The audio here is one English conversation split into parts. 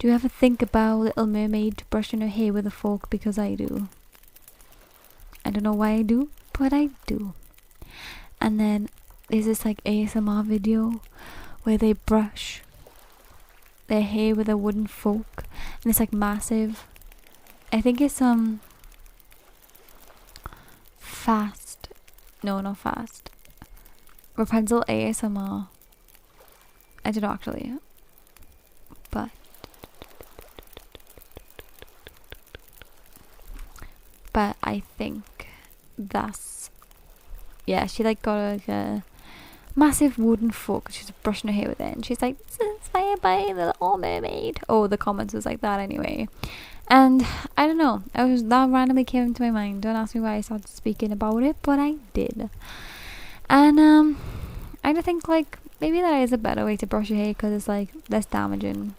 Do you ever think about Little Mermaid brushing her hair with a fork? Because I do. I don't know why I do, but I do. And then there's this like ASMR video where they brush their hair with a wooden fork, and it's like massive. I think it's fast. No, not fast. Rapunzel ASMR. I don't know actually, but I think that's, yeah, she like got like a massive wooden fork. She's brushing her hair with it, and she's like, "This is inspired by the Little Mermaid." Oh, the comments was like that anyway. And I don't know, that randomly came into my mind. Don't ask me why I started speaking about it, but I did. And I just think like maybe that is a better way to brush your hair because it's like less damaging.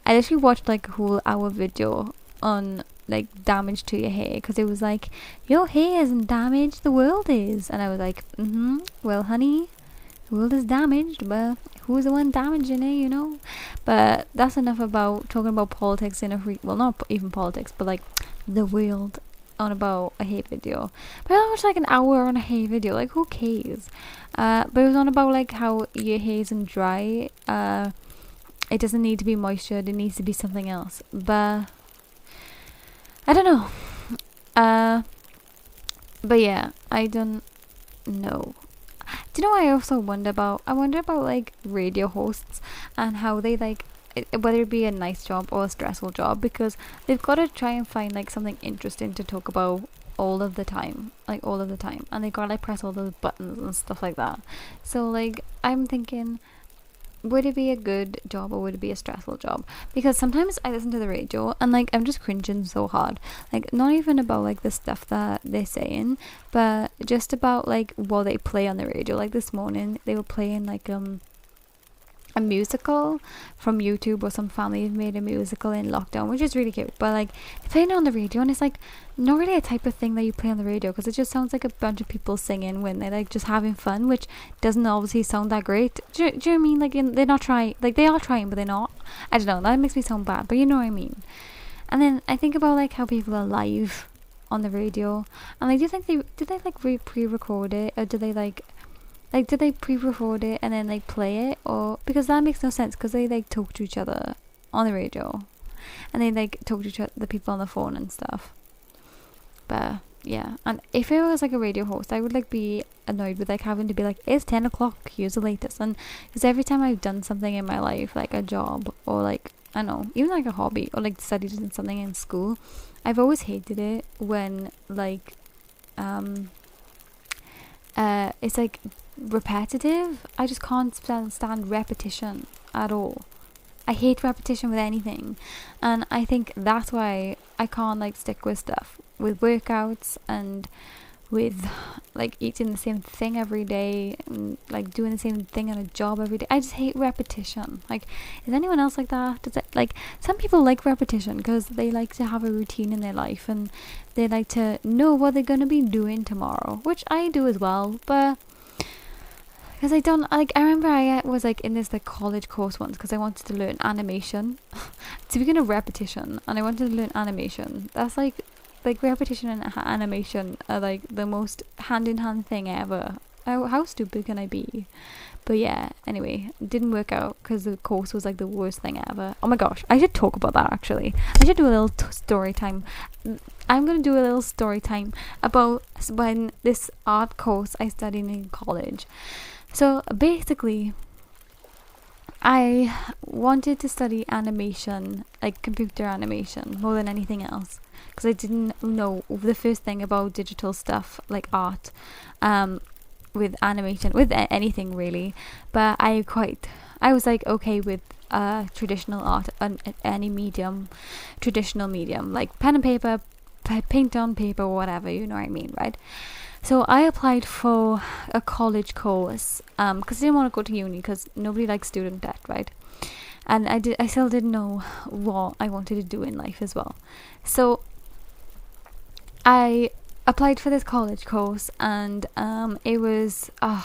I literally watched like a whole hour video on like damage to your hair because it was like, your hair isn't damaged, the world is. And I was like, well honey, the world is damaged, but who's the one damaging it, you know? But that's enough about talking about politics in a well, not even politics, but like the world on about a hair video. But I watched like an hour on a hair video, like who cares? But it was on about like how your hair isn't dry, it doesn't need to be moistured, it needs to be something else. But I don't know. But yeah, I don't know. Do you know what I also wonder about? I wonder about like radio hosts and how they like whether it be a nice job or a stressful job, because they've got to try and find like something interesting to talk about all of the time, and they gotta like press all those buttons and stuff like that. So like I'm thinking, would it be a good job or would it be a stressful job? Because sometimes I listen to the radio and like I'm just cringing so hard, like not even about like the stuff that they're saying, but just about like what they play on the radio. Like this morning they were playing like a musical from YouTube, or some family made a musical in lockdown, which is really cute, but like they playing it on the radio and it's like not really a type of thing that you play on the radio, because it just sounds like a bunch of people singing when they're like just having fun, which doesn't obviously sound that great. Do you know what I mean? Like they're not trying, like they are trying but they're not. I don't know, that makes me sound bad, but you know what I mean. And then I think about like how people are live on the radio, and like do you think did they like pre-record it, or do they like did they pre-record it and then like play it? Or because that makes no sense, because they like talk to each other on the radio and they like talk to each other, the people on the phone and stuff. But yeah, and if it was like a radio host, I would like be annoyed with like having to be like, it's 10 o'clock, here's the latest. And because every time I've done something in my life, like a job or like I don't know, even like a hobby or like studied something in school, I've always hated it when like it's like repetitive. I just can't stand repetition at all. I hate repetition with anything, and I think that's why I can't like stick with stuff, with workouts and with like eating the same thing every day and like doing the same thing at a job every day. I just hate repetition. Like, is anyone else like that? Does it, like, some people like repetition because they like to have a routine in their life and they like to know what they're going to be doing tomorrow, which I do as well. But because I don't like, I remember I was like in this like college course once because I wanted to learn animation. Speaking of repetition, and I wanted to learn animation. That's like repetition and animation are like the most hand-in-hand thing ever. How stupid can I be? But yeah, anyway, it didn't work out because the course was like the worst thing ever. Oh my gosh, I should talk about that actually. I should do a little story time. I'm gonna do a little story time about when this art course I studied in college. So basically, I wanted to study animation, like computer animation, more than anything else, because I didn't know the first thing about digital stuff like art, with animation, with anything really. But I was like okay with traditional art and any medium, traditional medium like pen and paper, paint on paper, whatever, you know what I mean, right? So I applied for a college course because I didn't want to go to uni because nobody likes student debt, right? And I still didn't know what I wanted to do in life as well. So I applied for this college course, and it was a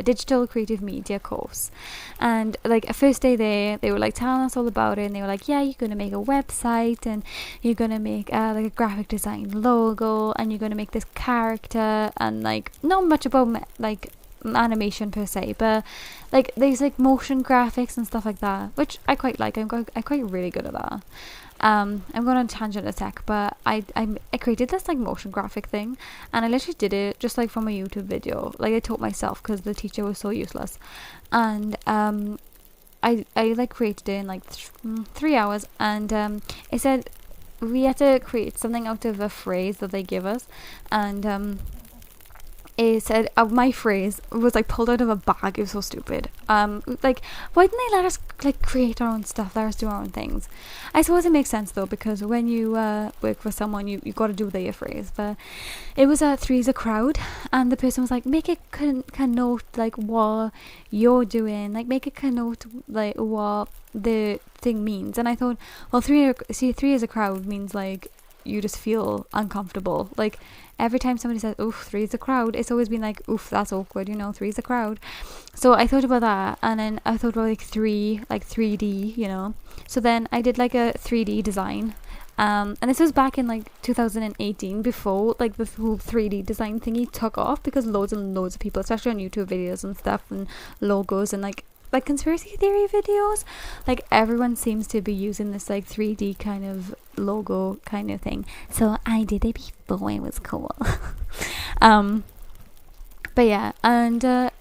digital creative media course. And like, first day there, they were like telling us all about it, and they were like, yeah, you're gonna make a website, and you're gonna make like a graphic design logo, and you're gonna make this character, and like not much about like animation per se, but like there's like motion graphics and stuff like that, which I quite like. I'm quite really good at that. I'm going on a tangent in a sec, but I created this like motion graphic thing, and I literally did it just like from a YouTube video. Like, I taught myself because the teacher was so useless, and I like created it in like 3 hours, and it said we had to create something out of a phrase that they give us, and it said my phrase was like pulled out of a bag. It was so stupid. Like, why didn't they let us like create our own stuff, let us do our own things? I suppose it makes sense though, because when you work for someone, you got to do their phrase. But it was a three's a crowd, and the person was like, make it connote like what you're doing, like make it connote like what the thing means. And I thought, well, three is a crowd means like you just feel uncomfortable. Like, every time somebody says, oof, three is a crowd, it's always been like, oof, that's awkward, three is a crowd. So I thought about that, and then I thought about like 3D, So then I did like a 3D design. And this was back in like 2018, before like the whole 3D design thingy took off, because loads and loads of people, especially on YouTube videos and stuff, and logos and like conspiracy theory videos, like everyone seems to be using this like 3D kind of logo kind of thing. So I did it before it was cool. But yeah, and but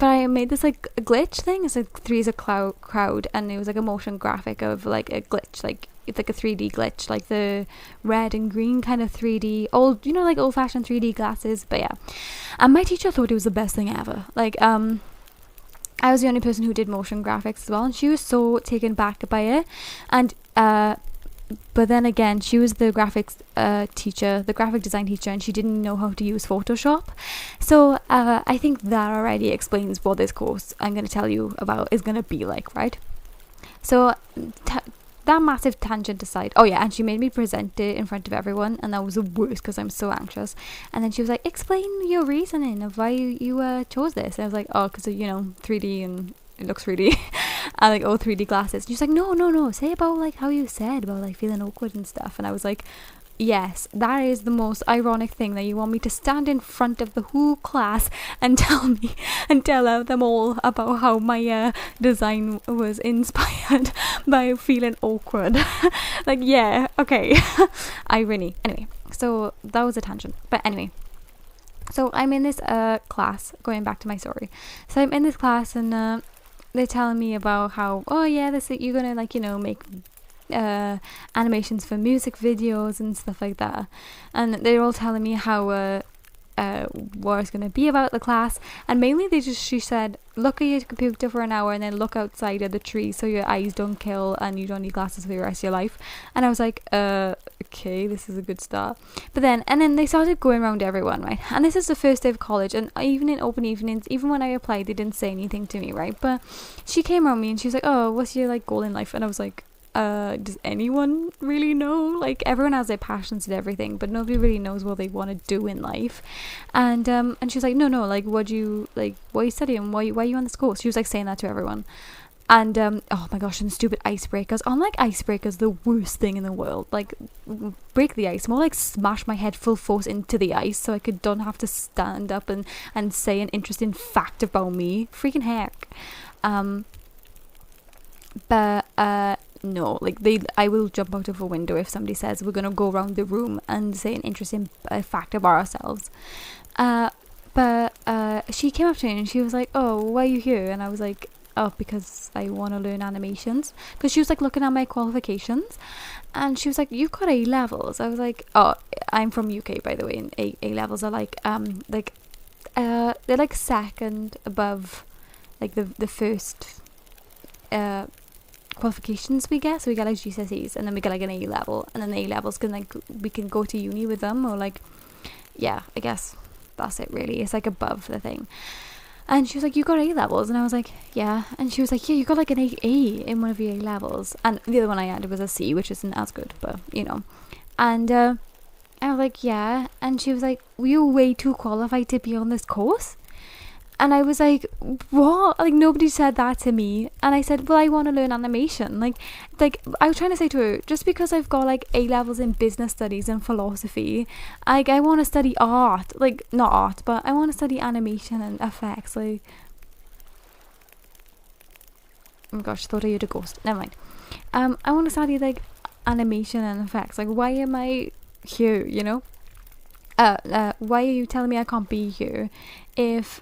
I made this like a glitch thing. It's like three is a crowd, and it was like a motion graphic of like a glitch, like it's like a 3D glitch, like the red and green kind of 3D old, like old-fashioned 3D glasses. But yeah, and my teacher thought it was the best thing ever. Like, I was the only person who did motion graphics as well, and she was so taken back by it. And but then again, she was the graphics teacher, the graphic design teacher, and she didn't know how to use Photoshop. So I think that already explains what this course I'm going to tell you about is going to be like, right? So that massive tangent aside, oh yeah, and she made me present it in front of everyone, and that was the worst because I'm so anxious. And then she was like, explain your reasoning of why you chose this. And I was like, oh, because 3D and it looks 3D. And like, oh, 3D glasses. And she's like, no, say about like how you said about like feeling awkward and stuff. And I was like, yes, that is the most ironic thing, that you want me to stand in front of the whole class and tell them all about how my design was inspired by feeling awkward. Like, yeah, okay. Irony. Anyway, so that was a tangent. But anyway, so I'm in this class, going back to my story. So I'm in this class, and they're telling me about how, oh yeah, you're gonna like, make animations for music videos and stuff like that. And they're all telling me how what it's going to be about the class. And mainly she said, look at your computer for an hour and then look outside at the tree so your eyes don't kill and you don't need glasses for the rest of your life. And I was like, okay, this is a good start. But then they started going around everyone, right? And this is the first day of college, and even in open evenings, even when I applied, they didn't say anything to me, right? But she came around me and she was like, oh, what's your like goal in life? And I was like, does anyone really know? Like, everyone has their passions and everything, but nobody really knows what they want to do in life. And she was like, no, like, what are you studying? Why are you on this course? She was like saying that to everyone. And oh my gosh, and stupid icebreakers. I'm like, icebreakers, the worst thing in the world. Like, break the ice, more like smash my head full force into the ice so I don't have to stand up and say an interesting fact about me. Freaking heck. But no, like, I will jump out of a window if somebody says we're gonna go around the room and say an interesting fact about ourselves. But she came up to me and she was like, oh, why are you here? And I was like, oh, because I want to learn animations. Because she was like looking at my qualifications, and she was like, you've got A levels. I was like, oh, I'm from UK, by the way, and A levels are like they're like second above like the first qualifications we get. So we get like GCSEs, and then we get like an A level, and then the A levels can like, we can go to uni with them, or like, yeah, I guess that's it really. It's like above the thing. And she was like, you got A levels? And I was like, yeah. And she was like, yeah, you got like an A in one of your A levels. And the other one I had was a C, which isn't as good, but And I was like, yeah. And she was like, you're way too qualified to be on this course. And I was like, what? Like, nobody said that to me. And I said, well, I want to learn animation. Like I was trying to say to her, just because I've got like A levels in business studies and philosophy, like, I want to study art. Like, not art, but I want to study animation and effects. Like, oh my gosh, I thought I heard a ghost. Never mind. I want to study like animation and effects. Like, why am I here? You know? Why are you telling me I can't be here if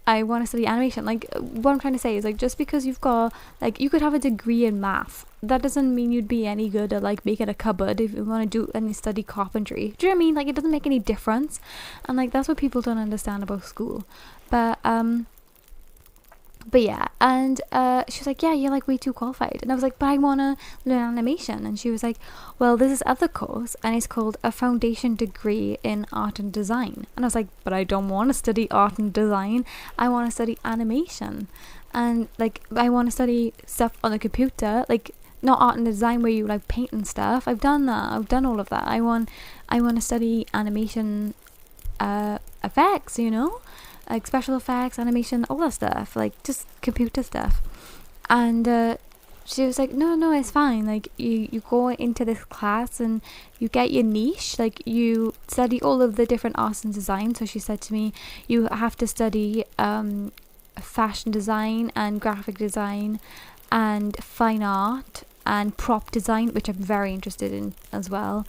I want to study animation? Like, what I'm trying to say is, like, just because you've got, like, you could have a degree in math, that doesn't mean you'd be any good at like making a cupboard if you want to do and study carpentry. Do you know what I mean? Like, it doesn't make any difference. And like, that's what people don't understand about school. But yeah, and she was like, yeah, you're like way too qualified. And I was like, but I want to learn animation. And she was like, well, there's this other course and it's called a foundation degree in art and design. And I was like, but I don't want to study art and design. I want to study animation. And like, I want to study stuff on the computer, like not art and design where you like paint and stuff. I've done that. I've done all of that. I want to study animation effects, you know? Like special effects, animation, all that stuff, like just computer stuff. And she was like, no, it's fine. Like, you go into this class and you get your niche. Like, you study all of the different arts and design. So she said to me, you have to study fashion design and graphic design and fine art and prop design, which I'm very interested in as well.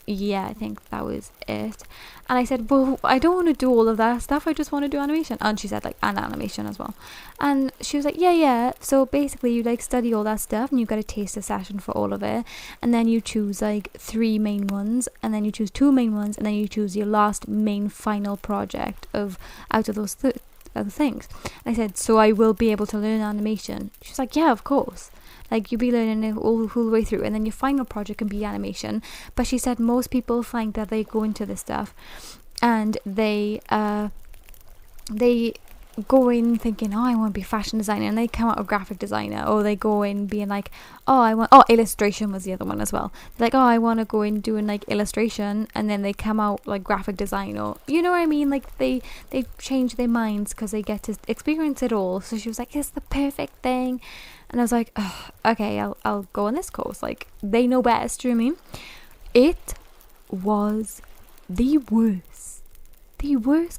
Yeah, I think that was it. And I said, well, I don't want to do all of that stuff. I just want to do animation. And she said, like, and animation as well. And she was like, yeah. So basically, you like study all that stuff and you get a taster session for all of it. And then you choose like 3 main ones. And then you choose 2 main ones. And then you choose your last main final project out of those other things. And I said, so I will be able to learn animation. She was like, yeah, of course. Like, you'll be learning it all the way through, and then your final project can be animation. But she said most people find that they go into this stuff and they go in thinking, oh, I want to be a fashion designer, and they come out a graphic designer. Or they go in being like, illustration was the other one as well. They're like, oh, I want to go in doing like illustration, and then they come out like graphic design, or you know what I mean? Like, they change their minds because they get to experience it all. So she was like, it's the perfect thing. And I was like, okay, I'll go on this course. Like, they know best, do you know what I mean? It was the worst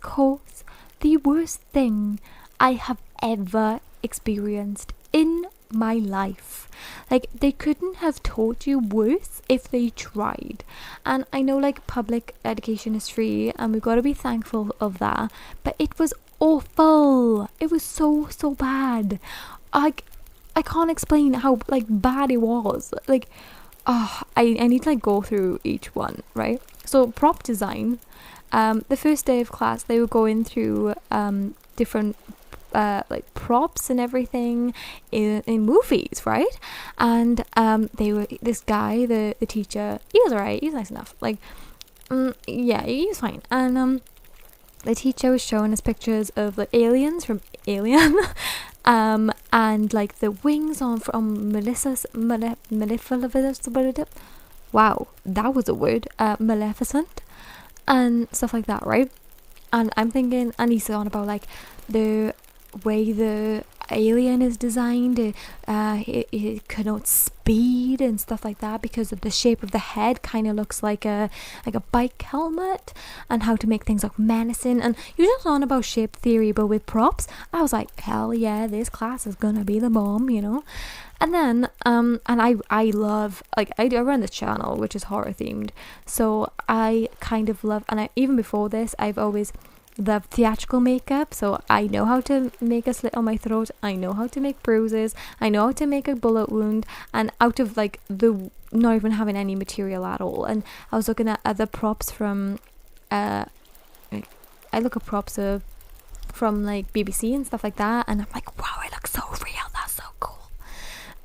course, the worst thing I have ever experienced in my life. Like, they couldn't have taught you worse if they tried. And I know, like, public education is free and we've got to be thankful of that, but it was awful. It was so bad. I can't explain how like bad it was. Like, I need to like go through each one, right? So prop design, the first day of class they were going through different like props and everything in movies, right? And they were, this guy, the teacher, he was alright, he was nice enough. Like, yeah, he was fine. And the teacher was showing us pictures of the aliens from Alien. And like the wings on from Maleficent. Wow, that was a word. Maleficent and stuff like that, right? And I'm thinking, and he's on about like the way the alien is designed. It connotes speed and stuff like that because of the shape of the head. Kind of looks like a bike helmet, and how to make things look menacing. And you're just on about shape theory, but with props. I was like, hell yeah, this class is gonna be the bomb, you know. And then and I love, like, I run this channel which is horror themed, so I kind of love, and even before this I've always loved theatrical makeup. So I know how to make a slit on my throat, I know how to make bruises, I know how to make a bullet wound, and out of like the not even having any material at all. And I was looking at other props from I look at props from like BBC and stuff like that, and I'm like, wow, it looks so real, that's so cool.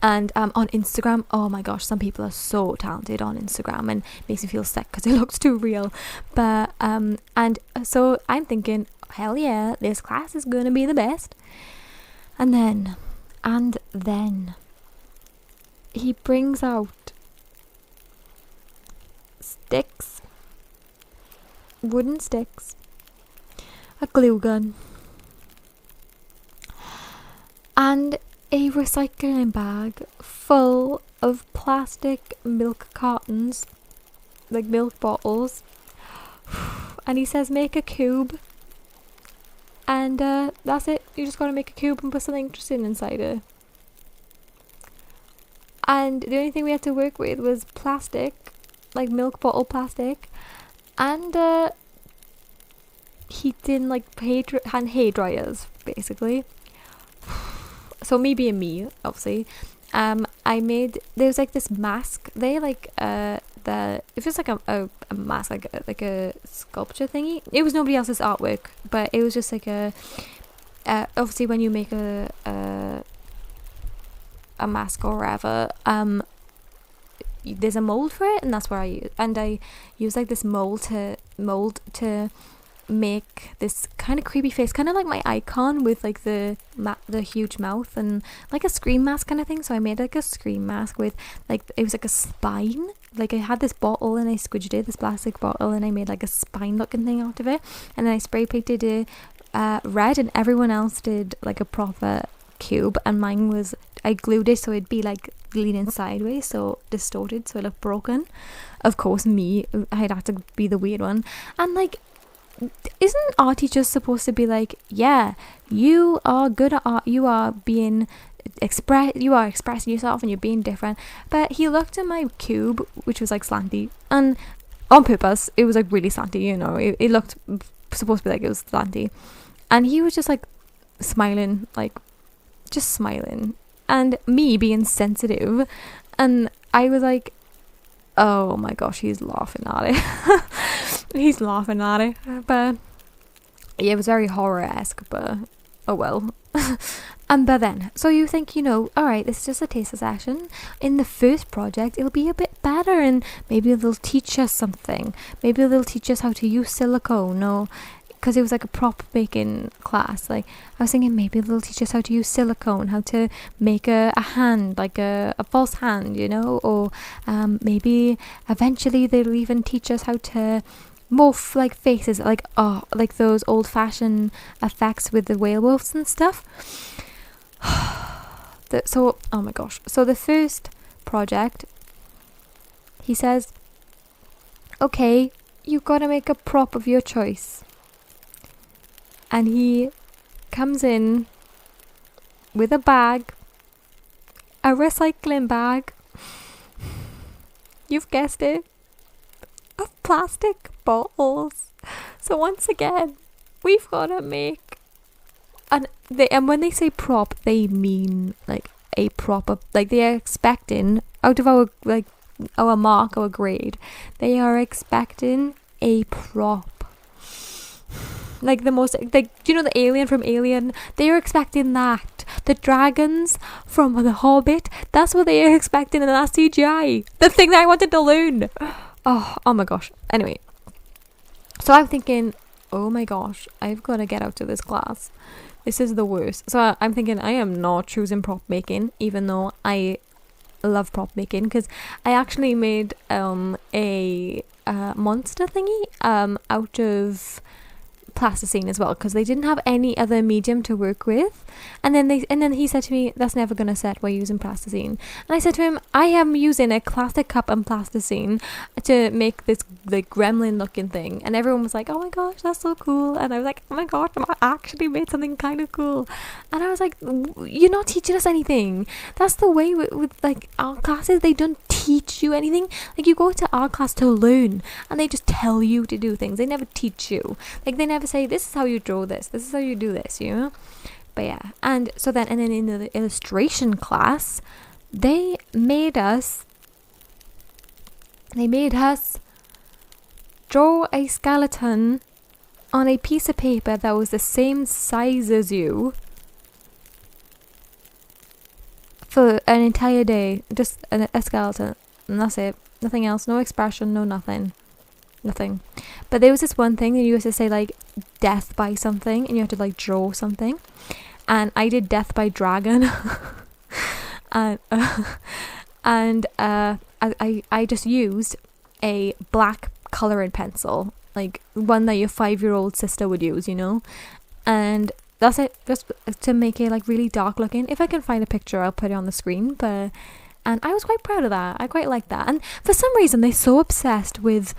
And on Instagram, oh my gosh, some people are so talented on Instagram, and it makes me feel sick because it looks too real. But and so I'm thinking, hell yeah, this class is gonna be the best. And then he brings out sticks, wooden sticks, a glue gun, and a recycling bag full of plastic milk cartons, like milk bottles, and he says make a cube, and that's it. You just gotta make a cube and put something interesting inside it. And the only thing we had to work with was plastic, like milk bottle plastic, and heating, like hand hair dryers basically. So me being me, obviously, I made, there's like this mask. They like it was like a mask, like a sculpture thingy. It was nobody else's artwork, but it was just like a obviously when you make a mask or whatever, there's a mold for it, and that's where I use like this mold to make this kind of creepy face, kind of like my icon with like the huge mouth and like a scream mask kind of thing. So I made like a scream mask with like, it was like a spine. Like I had this bottle and I squidged it, this plastic bottle, and I made like a spine looking thing out of it, and then I spray painted it red, and everyone else did like a proper cube, and mine was, I glued it so it'd be like leaning sideways, so distorted, so it looked broken. Of course, I'd have to be the weird one. And like, isn't art teachers supposed to be like, yeah, you are good at art, you are expressing yourself and you're being different? But he looked at my cube, which was like slanty, and on purpose, it was like really slanty, you know, it looked supposed to be like it was slanty, and he was just like smiling, like just smiling, and me being sensitive, and I was like, oh my gosh, he's laughing at it. He's laughing at it. But yeah, it was very horror-esque, but oh well. But then, so you think, you know, alright, this is just a taster session. In the first project, it'll be a bit better, and maybe they'll teach us something. Maybe they'll teach us how to use silicone, or because it was like a prop making class. Like, I was thinking maybe they'll teach us how to use silicone, how to make a hand, like a false hand, you know, or maybe eventually they'll even teach us how to morph like faces, like those old-fashioned effects with the werewolves and stuff. So, oh my gosh. So the first project, he says, okay, you've got to make a prop of your choice. And he comes in with a bag, a recycling bag, you've guessed it, of plastic bottles. So once again, we've got to make, and when they say prop, they mean like a proper, like they are expecting out of our mark, our grade, they are expecting a prop. Like the most, like, do you know the alien from Alien? They are expecting that. The dragons from The Hobbit, that's what they are expecting, and that's CGI. The thing that I wanted to learn. Oh my gosh. Anyway, so I'm thinking, oh my gosh, I've got to get out of this class. This is the worst. So I'm thinking I am not choosing prop making, even though I love prop making, because I actually made a monster thingy out of plasticine as well, because they didn't have any other medium to work with, and then he said to me, that's never gonna set, we're using plasticine. And I said to him, I am using a classic cup and plasticine to make this like gremlin looking thing, and everyone was like, oh my gosh, that's so cool. And I was like, oh my gosh, I actually made something kind of cool. And I was like, you're not teaching us anything. That's the way with like art classes, they don't teach you anything. Like, you go to art class to learn, and they just tell you to do things. They never teach you. Like, they never say, this is how you draw this is how you do this, you know. But yeah, and then in the illustration class, they made us draw a skeleton on a piece of paper that was the same size as you for an entire day. Just a skeleton, and that's it. Nothing else, no expression, no nothing. But there was this one thing that you used to say, like, death by something, and you had to like draw something, and I did death by dragon. and And I just used a black colouring pencil, like one that your 5-year-old sister would use, and that's it, just to make it like really dark looking. If I can find a picture, I'll put it on the screen. And I was quite proud of that. I quite like that. And for some reason, they're so obsessed with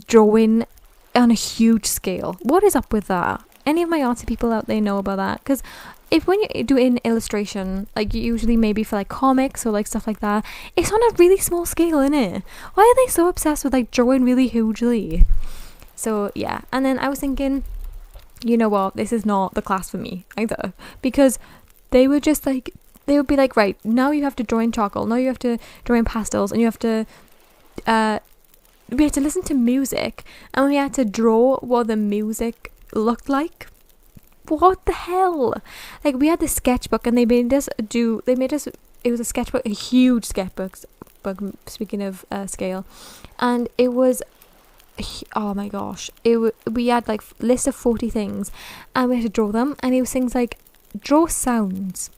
drawing on a huge scale. What is up with that? Any of my artsy people out there know about that? Because when you do an illustration, like usually maybe for like comics or like stuff like that, it's on a really small scale, innit? Why are they so obsessed with like drawing really hugely? So yeah, and then I was thinking, you know what, this is not the class for me either, because they would be like, right, now you have to draw in charcoal, now you have to draw in pastels, and you have to we had to listen to music, and we had to draw what the music looked like. What the hell? Like, we had this sketchbook, and it was a sketchbook, a huge sketchbook, speaking of scale, and it was, oh my gosh, we had like list of 40 things, and we had to draw them, and it was things like, draw sounds.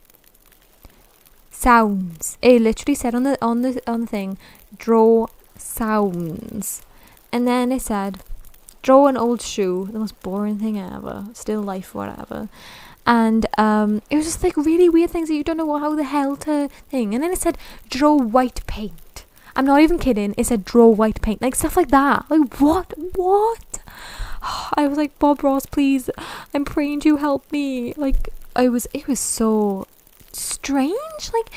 It literally said on the thing, draw sounds. And then it said, draw an old shoe, the most boring thing ever, still life, whatever. And it was just like really weird things that you don't know how the hell to thing. And then it said, draw white paint. I'm not even kidding, it said draw white paint, like stuff like that. Like, what? I was like, Bob Ross, please, I'm praying you, help me. Like, it was so strange. Like,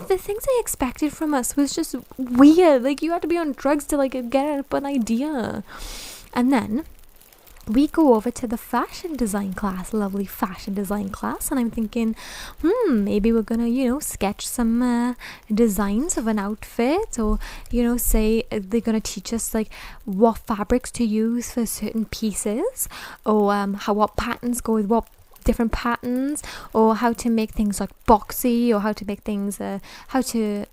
the things they expected from us was just weird. Like, you had to be on drugs to like get an idea. And then we go over to the fashion design class, lovely fashion design class, and I'm thinking, maybe we're gonna, sketch some designs of an outfit, or, say they're gonna teach us like what fabrics to use for certain pieces, or what patterns go with what different patterns, or how to make things like boxy, or how to make things how to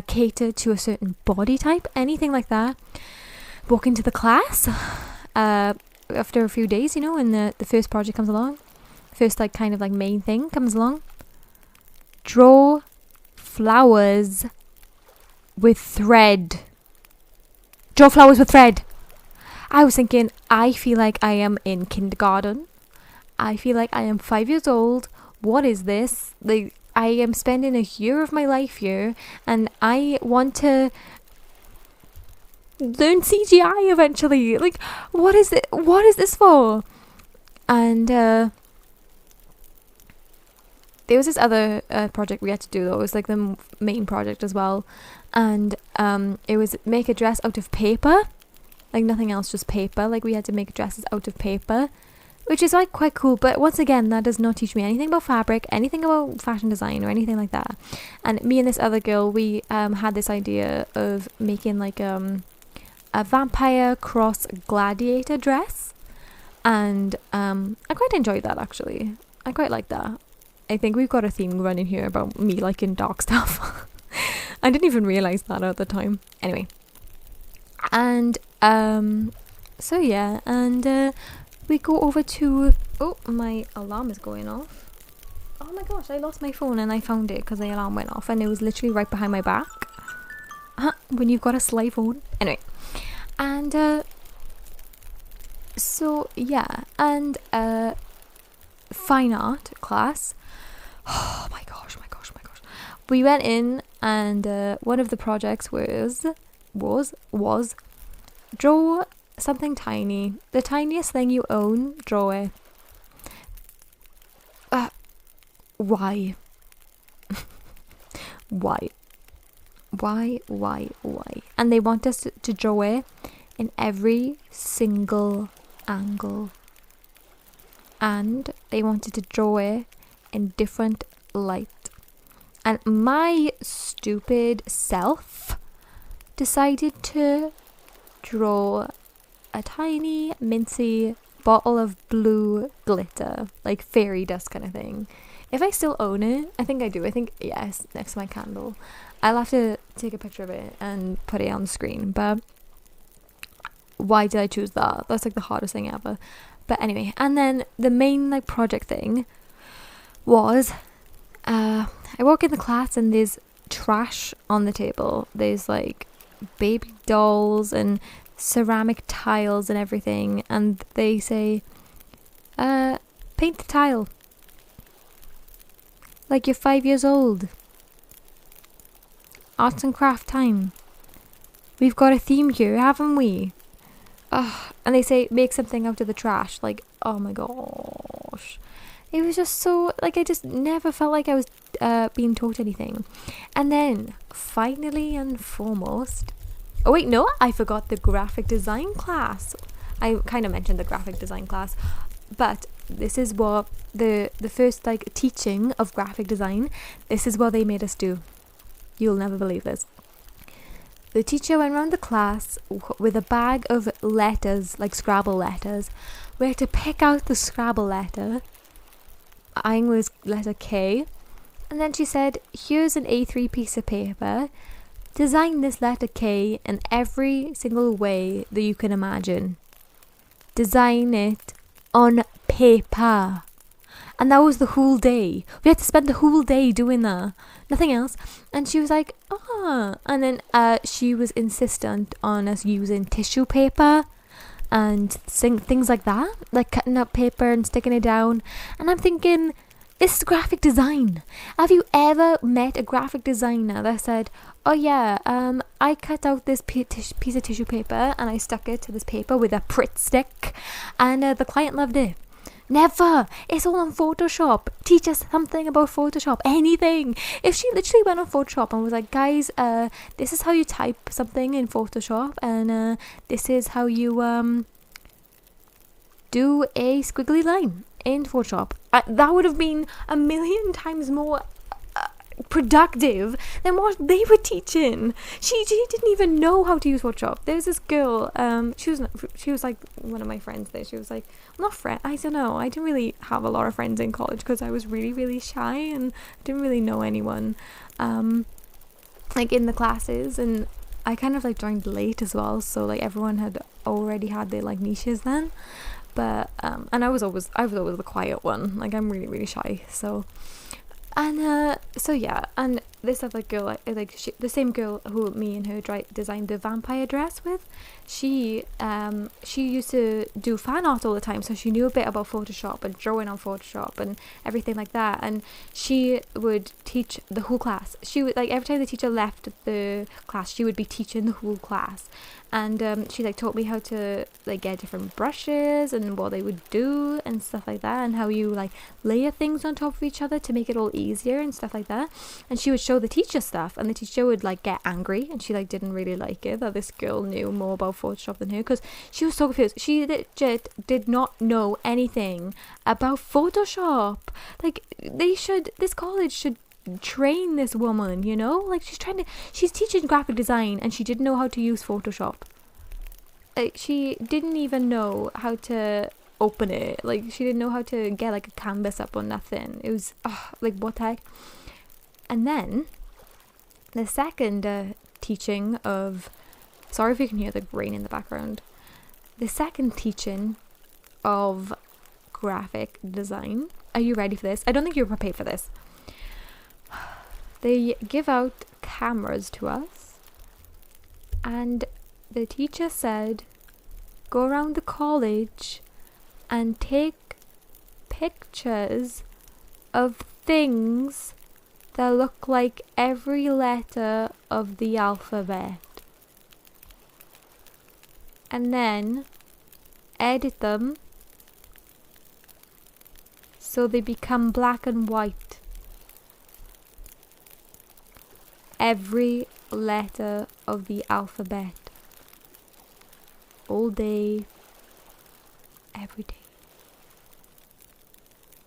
cater to a certain body type, anything like that. Walk into the class after a few days, and the first project comes along, first like kind of like main thing comes along. Draw flowers with thread. I was thinking, I feel like I am in kindergarten. I feel like I am 5 years old. What is this? Like, I am spending a year of my life here, and I want to learn CGI eventually. Like, what is it? What is this for? And there was this other project we had to do that was like the main project as well, and it was make a dress out of paper, like nothing else, just paper. Like, we had to make dresses out of paper, which is like quite cool, but once again, that does not teach me anything about fabric, anything about fashion design, or anything like that. And me and this other girl, we had this idea of making like a vampire cross gladiator dress, and I quite enjoyed that, actually. I quite like that. I think we've got a theme running here about me liking dark stuff. I didn't even realize that at the time. Anyway, and so yeah, and we go over to, oh, my alarm is going off. Oh my gosh, I lost my phone, and I found it because the alarm went off, and it was literally right behind my back. When you've got a sly phone. Anyway, and so yeah, and fine art class. Oh my gosh. We went in, and one of the projects was draw something tiny, the tiniest thing you own. Draw it. Why? Why? And they want us to draw it in every single angle, and they wanted to draw it in different light. And my stupid self decided to draw a tiny mincy bottle of blue glitter, like fairy dust kind of thing. If I still own it, I think I do. I think, yes, next to my candle. I'll have to take a picture of it and put it on the screen. But why did I choose that? That's like the hardest thing ever. But anyway, and then the main like project thing was, I walk in the class, and there's trash on the table. There's like baby dolls and ceramic tiles and everything, and they say, paint the tile like you're 5 years old. Arts and craft time. We've got a theme here, haven't we? And they say make something out of the trash. Like, oh my gosh, it was just so, like, I just never felt like I was being taught anything. And then finally and foremost, oh wait, no, I forgot the graphic design class. I kind of mentioned the graphic design class, but this is what the first like teaching of graphic design, this is what they made us do. You'll never believe this. The teacher went around the class with a bag of letters, like Scrabble letters. We had to pick out the Scrabble letter. Mine was letter K. And then she said, here's an A3 piece of paper. Design this letter K in every single way that you can imagine. Design it on paper. And that was the whole day. We had to spend the whole day doing that. Nothing else. And she was like, And then she was insistent on us using tissue paper and things like that. Like cutting up paper and sticking it down. And I'm thinking, this is graphic design. Have you ever met a graphic designer that said, oh yeah, I cut out this piece of tissue paper and I stuck it to this paper with a Pritt stick and the client loved it? Never. It's all on Photoshop. Teach us something about Photoshop. Anything. If she literally went on Photoshop and was like, guys, this is how you type something in Photoshop, and this is how you do a squiggly line in Photoshop, that would have been a million times more productive than what they were teaching. She didn't even know how to use Photoshop. There's this girl, she was like one of my friends there. She was like, not friend, I don't know, I didn't really have a lot of friends in college because I was really, really shy and didn't really know anyone like in the classes, and I kind of like joined late as well, so like everyone had already had their like niches then. But and I was always the quiet one. Like, I'm really, really shy. So yeah, and this other girl, the same girl who me and her designed the vampire dress with, she used to do fan art all the time, so she knew a bit about Photoshop and drawing on Photoshop and everything like that. And she would teach the whole class. She would, like, every time the teacher left the class, she would be teaching the whole class. And she like taught me how to like get different brushes and what they would do and stuff like that, and how you like layer things on top of each other to make it all easier and stuff like that. And she would show the teacher stuff, and the teacher would like get angry, and she like didn't really like it that this girl knew more about Photoshop than her, because she was so confused. She legit did not know anything about Photoshop. Like, this college should train this woman, you know? Like, she's teaching graphic design and she didn't know how to use Photoshop. Like, she didn't even know how to open it. Like, she didn't know how to get like a canvas up or nothing. It was like, what the heck. And then the second teaching of, sorry if you can hear the rain in the background, the second teaching of graphic design, are you ready for this? I don't think you're prepared for this. They give out cameras to us, and the teacher said, go around the college and take pictures of things that look like every letter of the alphabet, and then edit them so they become black and white. Every letter of the alphabet. All day. Every day.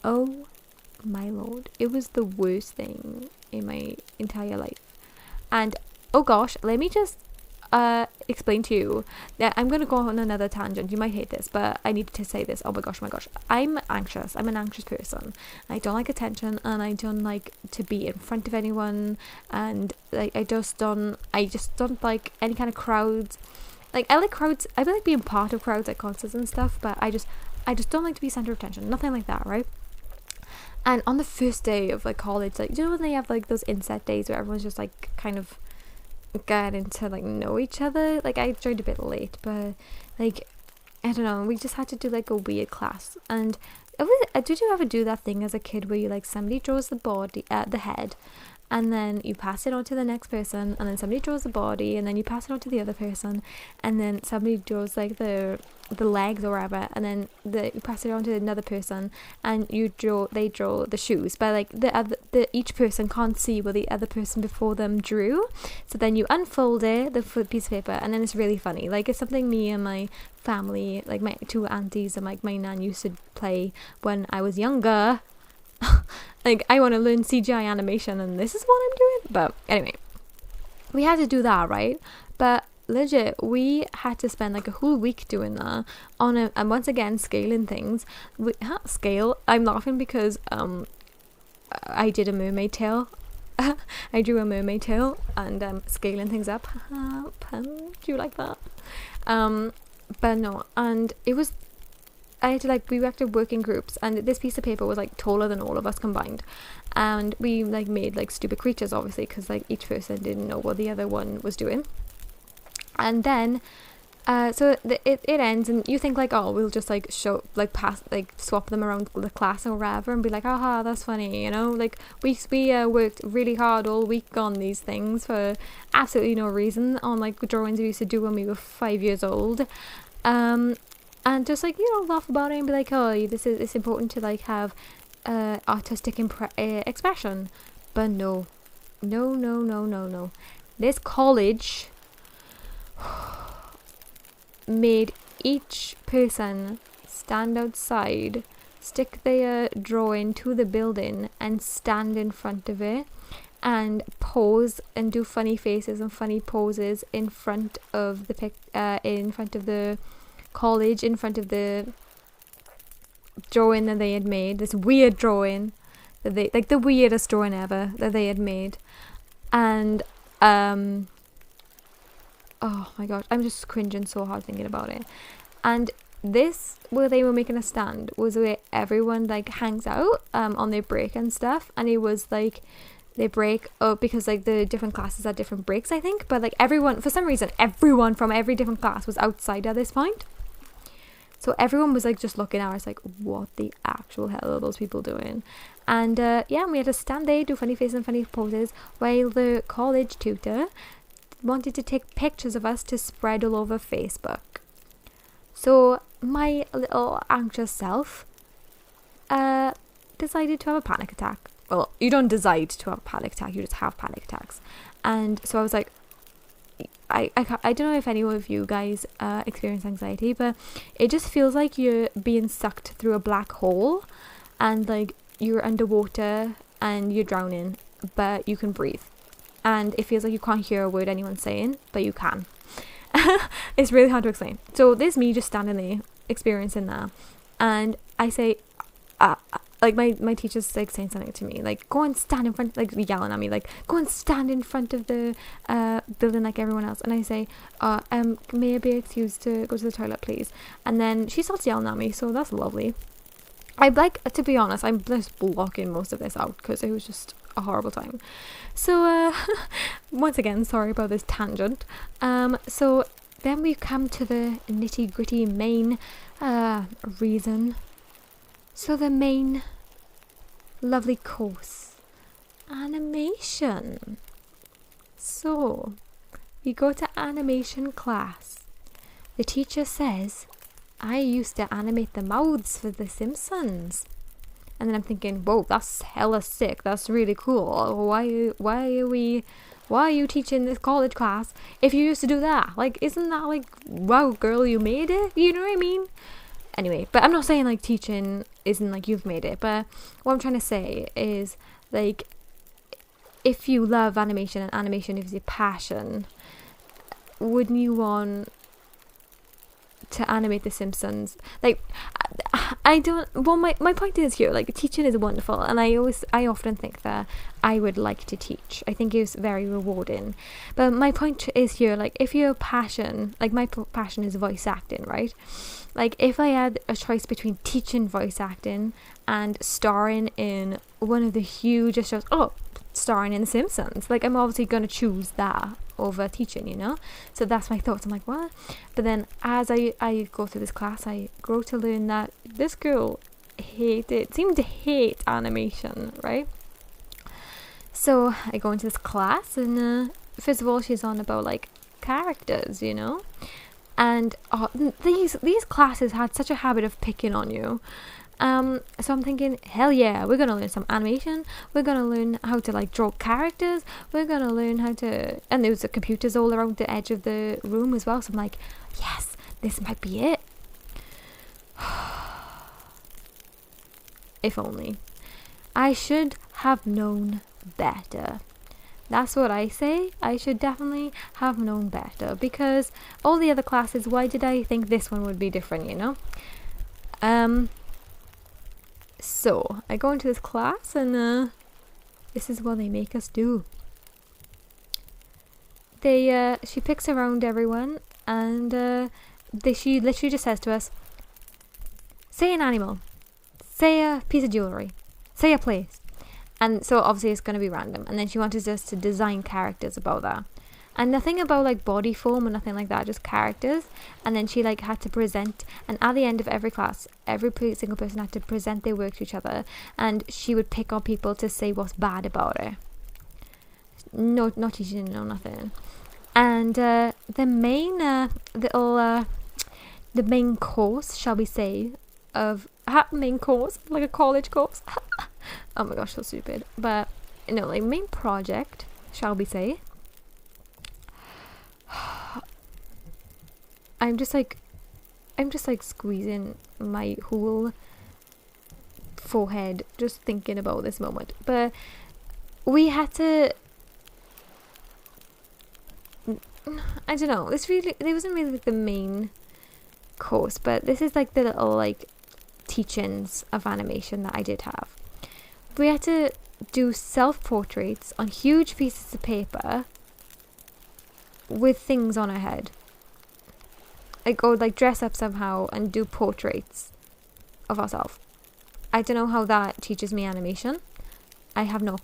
Oh my lord. It was the worst thing in my entire life. And oh gosh, let me just explain to you that I'm gonna go on another tangent. You might hate this, but I need to say this. Oh my gosh. I'm anxious. I'm an anxious person. I don't like attention, and I don't like to be in front of anyone, and like I just don't like any kind of crowds. Like, I like crowds. I like being part of crowds at concerts and stuff, but I just don't like to be center of attention. Nothing like that, right? And on the first day of like college, like, you know when they have like those inset days where everyone's just like kind of getting to like know each other? Like, I joined a bit late, but like, I don't know, we just had to do like a weird class. And did you ever do that thing as a kid where you like somebody draws the body the head, and then you pass it on to the next person, and then somebody draws the body, and then you pass it on to the other person, and then somebody draws like the legs or whatever, and then you pass it on to another person, and they draw the shoes, but like each person can't see what the other person before them drew, so then you unfold it, the piece of paper, and then it's really funny. Like, it's something me and my family, like my two aunties and like my nan used to play when I was younger. Like, I want to learn CGI animation, and this is what I'm doing. But anyway, we had to do that, right? But legit, we had to spend like a whole week doing that and once again scaling things. I'm laughing because I did a mermaid tail. I drew a mermaid tail and scaling things up. Do you like that? But no, and it was, we had to work in groups, and this piece of paper was like taller than all of us combined, and we like made like stupid creatures, obviously, because like each person didn't know what the other one was doing. And then it ends, and you think like, oh, we'll just like swap them around the class or whatever, and be like, aha, that's funny, you know, like we worked really hard all week on these things for absolutely no reason, on like drawings we used to do when we were 5 years old, and just like, you know, laugh about it and be like, oh, it's important to like have artistic expression. But no, this college made each person stand outside, stick their drawing to the building, and stand in front of it and pose and do funny faces and funny poses in front of the college, in front of the drawing that they had made, this weird drawing that they, like the weirdest drawing ever that they had made. And oh my gosh, I'm just cringing so hard thinking about it. And this, where they were making a stand, was where everyone like hangs out on their break and stuff, and it was like they break up because like the different classes had different breaks, I think, but like everyone, for some reason, everyone from every different class was outside at this point. So everyone was like just looking at us like, what the actual hell are those people doing? And yeah, we had to stand there, do funny faces and funny poses, while the college tutor wanted to take pictures of us to spread all over Facebook. So my little anxious self decided to have a panic attack. Well, you don't decide to have a panic attack, you just have panic attacks. And so I was like, I don't know if any of you guys experience anxiety, but it just feels like you're being sucked through a black hole, and like you're underwater and you're drowning, but you can breathe, and it feels like you can't hear a word anyone's saying, but you can. It's really hard to explain. So there's me just standing there experiencing that, and I say like my teacher's like saying something to me, like, go and stand in front, like yelling at me, like, go and stand in front of the building like everyone else. And I say, may I be excused to go to the toilet, please? And then she starts yelling at me, so that's lovely. I'd like, to be honest, I'm just blocking most of this out because it was just a horrible time. So once again, sorry about this tangent. So then we come to the nitty gritty main reason. So the main lovely course, animation. So we go to animation class. The teacher says, I used to animate the mouths for The Simpsons. And then I'm thinking, whoa, that's hella sick. That's really cool. Why are you teaching this college class if you used to do that? Like, isn't that like, wow, girl, you made it? You know what I mean? Anyway, but I'm not saying like teaching isn't like you've made it, but what I'm trying to say is, like, if you love animation and animation is your passion, wouldn't you want to animate The Simpsons? Like, I don't, well, my point is here, like, teaching is wonderful, and I often think that I would like to teach. I think it's very rewarding, but my point is here, like, if your passion, like my passion is voice acting, right? Like, if I had a choice between teaching voice acting and starring in one of the hugest shows. Oh, starring in The Simpsons. Like, I'm obviously going to choose that over teaching, you know? So that's my thoughts. I'm like, what? But then as I go through this class, I grow to learn that this girl seemed to hate animation, right? So I go into this class, and first of all, she's on about like characters, you know? And these classes had such a habit of picking on you. So I'm thinking, hell yeah, we're gonna learn some animation. We're gonna learn how to like draw characters. We're gonna learn how to, and there was the computers all around the edge of the room as well. So I'm like, yes, this might be it. If only. I should have known better. That's what I say. I should definitely have known better, because all the other classes, why did I think this one would be different, you know? So I go into this class, and this is what they make us do. She picks around everyone, and she literally just says to us, say an animal, say a piece of jewelry, say a place. And so obviously it's going to be random. And then she wanted us to design characters about that. And nothing about like body form or nothing like that, just characters. And then she like had to present, and at the end of every class, every single person had to present their work to each other, and she would pick on people to say what's bad about it. No, not teaching, no nothing. And the main the main course, shall we say, of main course, like a college course. Oh my gosh, so stupid. But no, like main project, shall we say. I'm just like squeezing my whole forehead just thinking about this moment. But we had to, I don't know, there wasn't really like the main course, but this is like the little like teachings of animation that I did have. We had to do self-portraits on huge pieces of paper with things on our head. Like, or like dress up somehow and do portraits of ourselves. I don't know how that teaches me animation. I have no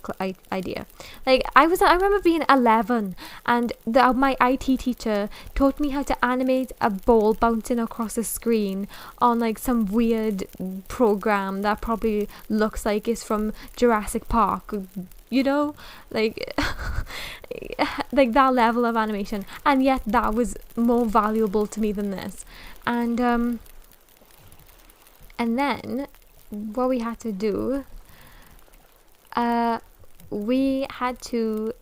idea. Like, I remember being 11, and my IT teacher taught me how to animate a ball bouncing across a screen on like some weird program that probably looks like it's from Jurassic Park, you know, like like that level of animation, and yet that was more valuable to me than this. And then what we had to do, we had to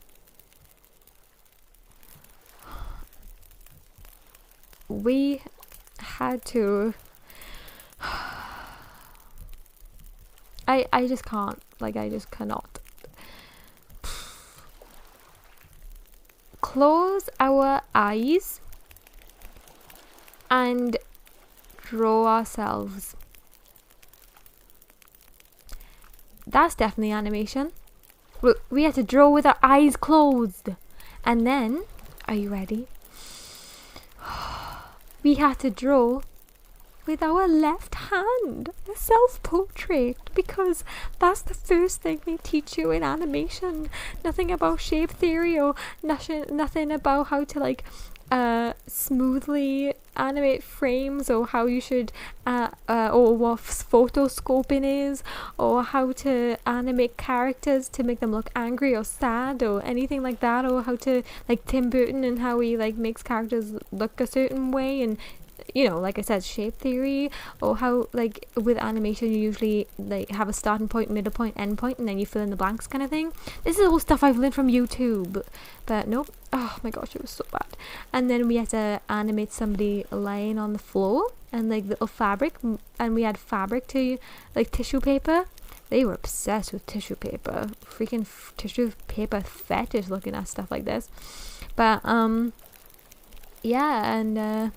I just can't, like, I just cannot close our eyes and draw ourselves. That's definitely animation. We had to draw with our eyes closed. And then, are you ready? We had to draw with our left hand, a self-portrait, because that's the first thing they teach you in animation. Nothing about shape theory, or nothing about how to like smoothly animate frames, or how you should or what photoscoping is, or how to animate characters to make them look angry or sad or anything like that, or how to, like, Tim Burton and how he like makes characters look a certain way, and you know, like I said, shape theory, or how, like, with animation you usually like have a starting point, middle point, end point, and then you fill in the blanks kind of thing. This is all stuff I've learned from YouTube, but nope. Oh my gosh, it was so bad. And then we had to animate somebody lying on the floor, and like little fabric, and we had fabric to like tissue paper. They were obsessed with tissue paper, freaking tissue paper fetish, looking at stuff like this. But yeah, and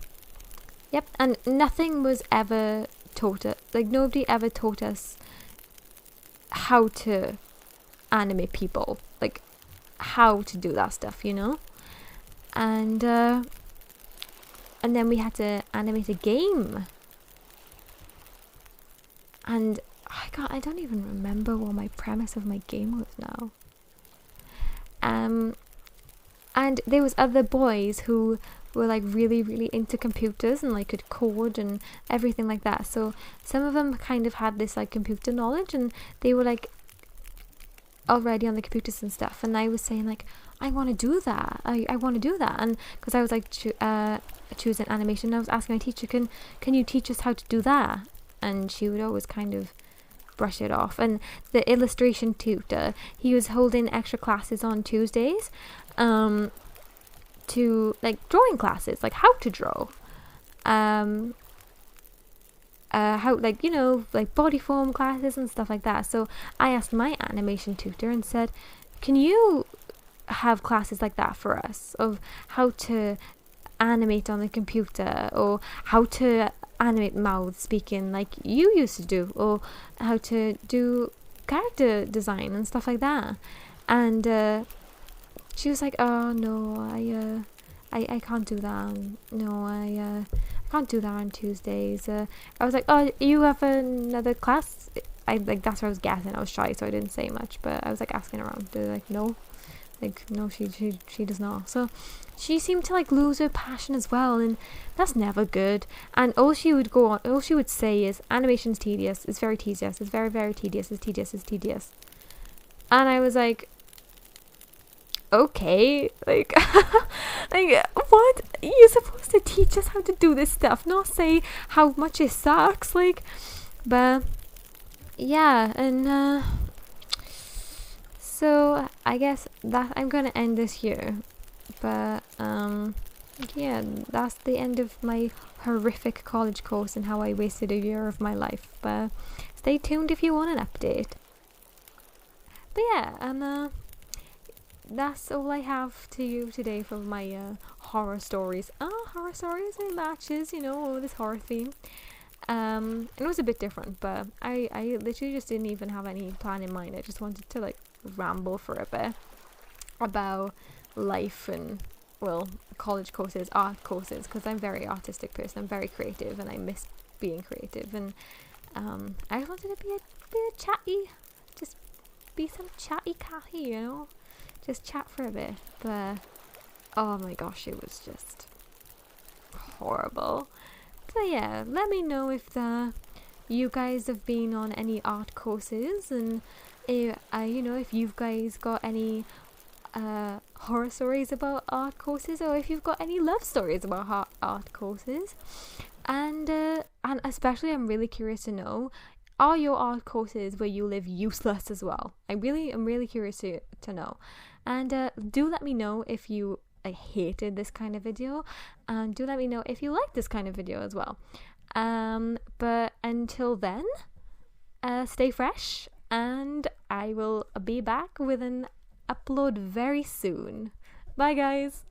yep, and nothing was ever taught us, like nobody ever taught us how to animate people, like how to do that stuff, you know. And then we had to animate a game, and I I don't even remember what my premise of my game was now. And there was other boys who were like really, really into computers and like could code and everything like that. So some of them kind of had this like computer knowledge, and they were like already on the computers and stuff. And I was saying like, I want to do that. I want to do that. And because I was like choosing animation, and I was asking my teacher, can you teach us how to do that? And she would always kind of brush it off. And the illustration tutor, he was holding extra classes on Tuesdays, to like drawing classes, like how to draw, how like, you know, like body form classes and stuff like that. So I asked my animation tutor and said, can you have classes like that for us, of how to animate on the computer, or how to animate mouth speaking like you used to do, or how to do character design and stuff like that. And she was like, oh no, I can't do that. No, I can't do that on Tuesdays. I was like, oh, you have another class? I like, that's what I was guessing. I was shy, so I didn't say much, but I was like asking around. They're like, no, she does not. So she seemed to like lose her passion as well, and that's never good. And all she would say is, animation's tedious. It's very tedious. It's very, very tedious. It's tedious. It's tedious. And I was like, okay, like, like, what? You're supposed to teach us how to do this stuff, not say how much it sucks, like. But yeah, and so I guess that I'm gonna end this here. But yeah, that's the end of my horrific college course and how I wasted a year of my life. But stay tuned if you want an update. But yeah, and that's all I have to you today for my horror stories. Horror stories, it matches, you know, this horror theme. And it was a bit different, but I literally just didn't even have any plan in mind. I just wanted to like ramble for a bit about life and, well, college courses, art courses, because I'm a very artistic person. I'm very creative, and I miss being creative. And I just wanted to be a chatty, just be some chatty Cathy, you know, just chat for a bit. But oh my gosh, it was just horrible. So yeah, let me know if you guys have been on any art courses, and you know, if you guys got any horror stories about art courses, or if you've got any love stories about art courses. And especially, I'm really curious to know, are your art courses where you live useless as well? I'm really curious to know. And do let me know if you hated this kind of video, and do let me know if you like this kind of video as well. But until then, stay fresh, and I will be back with an upload very soon. Bye guys.